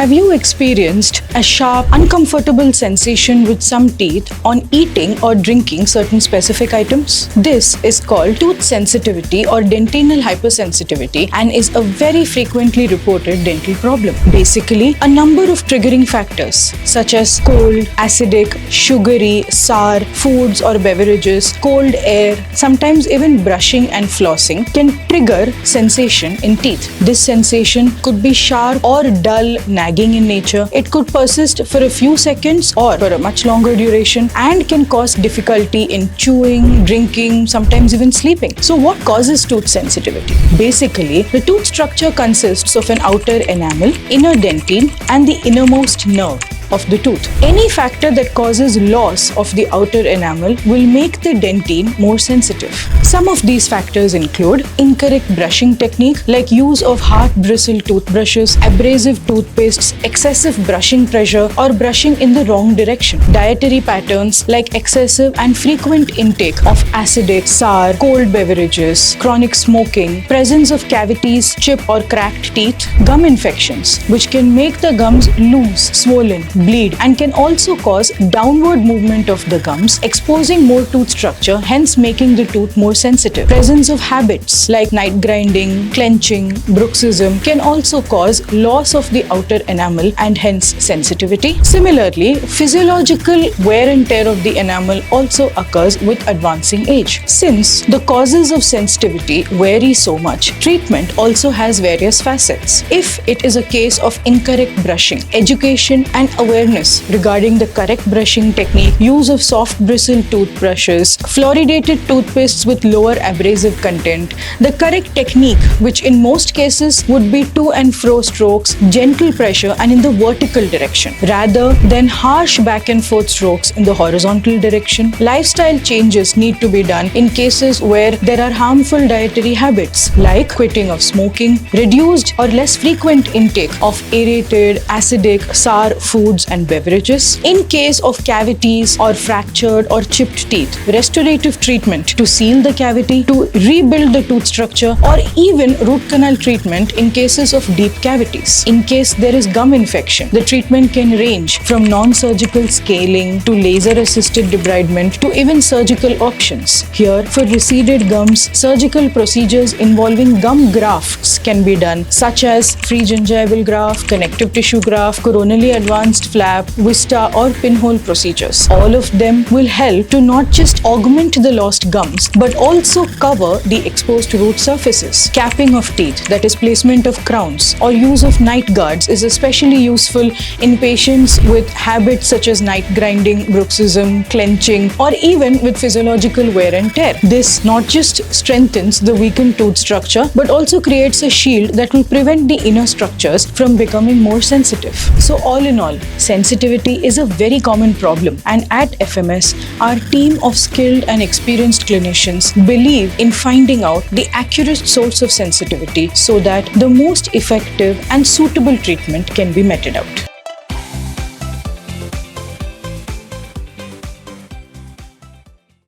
Have you experienced a sharp, uncomfortable sensation with some teeth on eating or drinking certain specific items? This is called tooth sensitivity or dentinal hypersensitivity and is a very frequently reported dental problem. Basically, a number of triggering factors such as cold, acidic, sugary, sour foods or beverages, cold air, sometimes even brushing and flossing can trigger sensation in teeth. This sensation could be sharp or dull, nagging in nature. It could persist for a few seconds or for a much longer duration and can cause difficulty in chewing, drinking, sometimes even sleeping. So what causes tooth sensitivity? Basically, the tooth structure consists of an outer enamel, inner dentine, and the innermost nerve of the tooth. Any factor that causes loss of the outer enamel will make the dentine more sensitive. Some of these factors include incorrect brushing technique like use of hard bristle toothbrushes, abrasive toothpastes, excessive brushing pressure, or brushing in the wrong direction. Dietary patterns like excessive and frequent intake of acidic, sour, cold beverages, chronic smoking, presence of cavities, chipped or cracked teeth, gum infections, which can make the gums loose, swollen, bleed, and can also cause downward movement of the gums, exposing more tooth structure, hence making the tooth more sensitive. Presence of habits like night grinding, clenching, bruxism can also cause loss of the outer enamel and hence sensitivity. Similarly, physiological wear and tear of the enamel also occurs with advancing age. Since the causes of sensitivity vary so much, treatment also has various facets. If it is a case of incorrect brushing, education and awareness regarding the correct brushing technique, use of soft bristle toothbrushes, fluoridated toothpastes with lower abrasive content, the correct technique, which in most cases would be to and fro strokes, gentle pressure and in the vertical direction rather than harsh back and forth strokes in the horizontal direction. Lifestyle changes need to be done in cases where there are harmful dietary habits like quitting of smoking, reduced or less frequent intake of aerated, acidic, sour foods and beverages. In case of cavities or fractured or chipped teeth, restorative treatment to seal the cavity, to rebuild the tooth structure, or even root canal treatment in cases of deep cavities. In case there is gum infection, the treatment can range from non-surgical scaling to laser-assisted debridement to even surgical options. Here, for receded gums, surgical procedures involving gum grafts can be done, such as free gingival graft, connective tissue graft, coronally advanced flap, vista or pinhole procedures. All of them will help to not just augment the lost gums but also cover the exposed root surfaces. Capping of teeth, that is placement of crowns, or use of night guards is especially useful in patients with habits such as night grinding, bruxism, clenching, or even with physiological wear and tear. This not just strengthens the weakened tooth structure but also creates a shield that will prevent the inner structures from becoming more sensitive. So all in all, sensitivity is a very common problem, and at FMS, our team of skilled and experienced clinicians believe in finding out the accurate source of sensitivity so that the most effective and suitable treatment can be meted out.